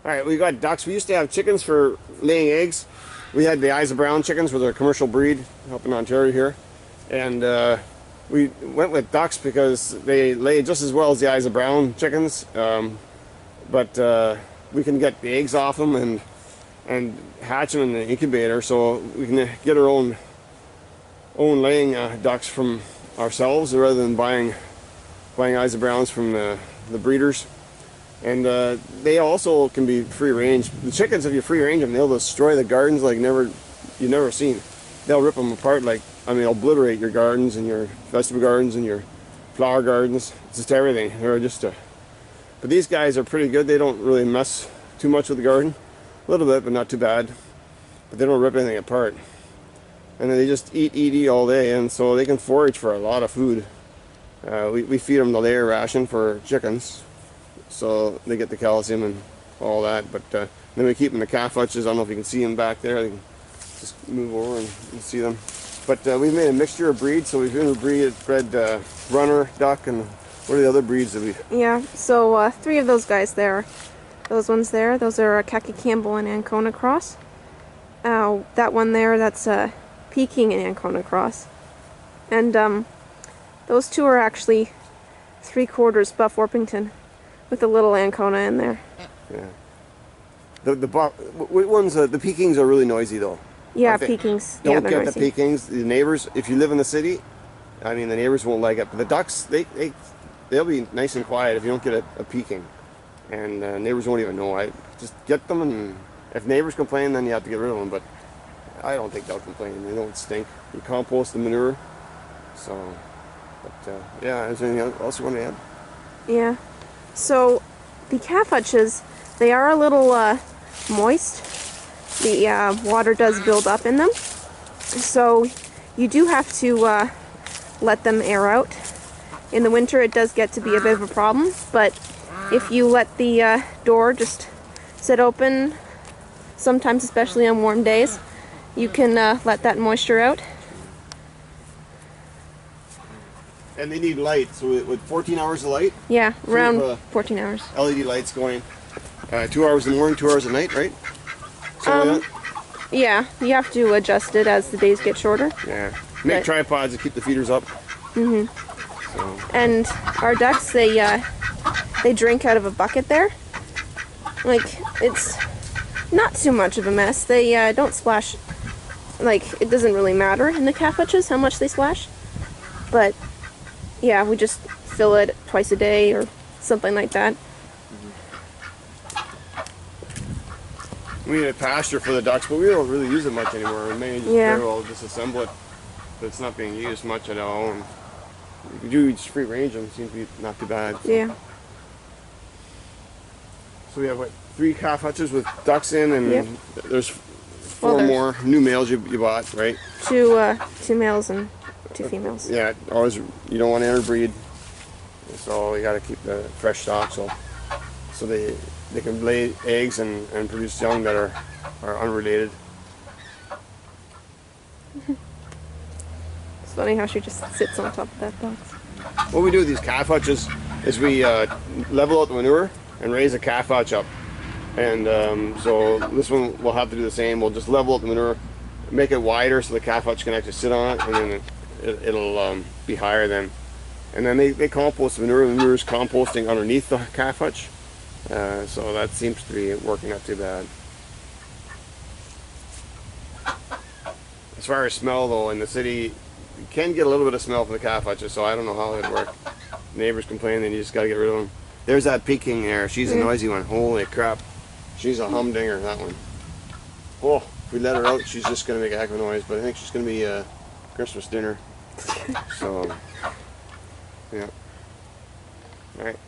All right, we got ducks. We used to have chickens for laying eggs. We had the Isa Brown chickens, with a commercial breed up in Ontario here, and we went with ducks because they lay just as well as the Isa Brown chickens, but we can get the eggs off them and hatch them in the incubator, so we can get our own laying ducks from ourselves rather than buying Isa Browns from the breeders. And they also can be free range. The chickens, if you free range them, they'll destroy the gardens like you've never seen. They'll rip them apart, like, I mean, obliterate your gardens and your vegetable gardens and your flower gardens, just everything. They're just but these guys are pretty good. They don't really mess too much with the garden. A little bit, but not too bad. But they don't rip anything apart. And then they just eat all day, and so they can forage for a lot of food. We feed them the layer ration for chickens, so they get the calcium and all that. But then we keep them in the calf hutches. I don't know if you can see them back there. You can just move over and see them. But we've made a mixture of breeds, so we've bred runner, duck, and what are the other breeds that we... Yeah, so 3 of those guys there, those ones there, those are a Khaki Campbell and Ancona cross. That one there, that's a Peking and Ancona cross. And those 2 are actually 3/4 Buff Orpington, with a little Ancona in there. Yeah. The Pekings are really noisy though. Yeah, Pekings. Don't yeah, get noisy. the Pekings. The neighbors, if you live in the city, I mean, the neighbors won't like it. But the ducks, they'll be nice and quiet if you don't get a Peking, and neighbors won't even know. I just get them, and if neighbors complain, then you have to get rid of them. But I don't think they'll complain. They don't stink. You compost the manure. So, but yeah. Is there anything else you want to add? Yeah. So the calf hutches, they are a little moist. The water does build up in them, so you do have to let them air out. In the winter it does get to be a bit of a problem, but if you let the door just sit open, sometimes especially on warm days, you can let that moisture out. And they need light, so with 14 hours of light? Yeah, So around 14 hours. LED lights going 2 hours in the morning, 2 hours at night, right? Like Yeah, you have to adjust it as the days get shorter. yeah. Make tripods to keep the feeders up. Mm-hmm. So. And our ducks, they drink out of a bucket there. Like, it's not too much of a mess. They don't splash. Like, it doesn't really matter in the calf hutches how much they splash. But yeah, we just fill it twice a day or something like that. We need a pasture for the ducks, but we don't really use it much anymore. We may just very well disassemble it, but it's not being used much at all. And we do just free range them. Seems to be not too bad. So. Yeah. So we have what, 3 calf hutches with ducks in, and there's 4 more new males you bought, right? 2 males and 2 females. Yeah, always you don't want to interbreed, so you got to keep the fresh stock so they can lay eggs and produce young that are unrelated. It's funny how she just sits on top of that box. What we do with these calf hutches is we level out the manure and raise the calf hutch up. And so this one we'll have to do the same. We'll just level out the manure, make it wider so the calf hutch can actually sit on it, and then it'll be higher then. And then they compost the manure. The manure is composting underneath the calf hutch. So that seems to be working not too bad. As far as smell though, in the city you can get a little bit of smell from the calf hutches, so I don't know how it would work. Neighbors complain and you just gotta get rid of them. There's that Peking there. She's a noisy one. Holy crap. She's a humdinger, that one. Oh, if we let her out, she's just gonna make a heck of a noise, but I think she's gonna be Christmas dinner. So, yeah. Alright.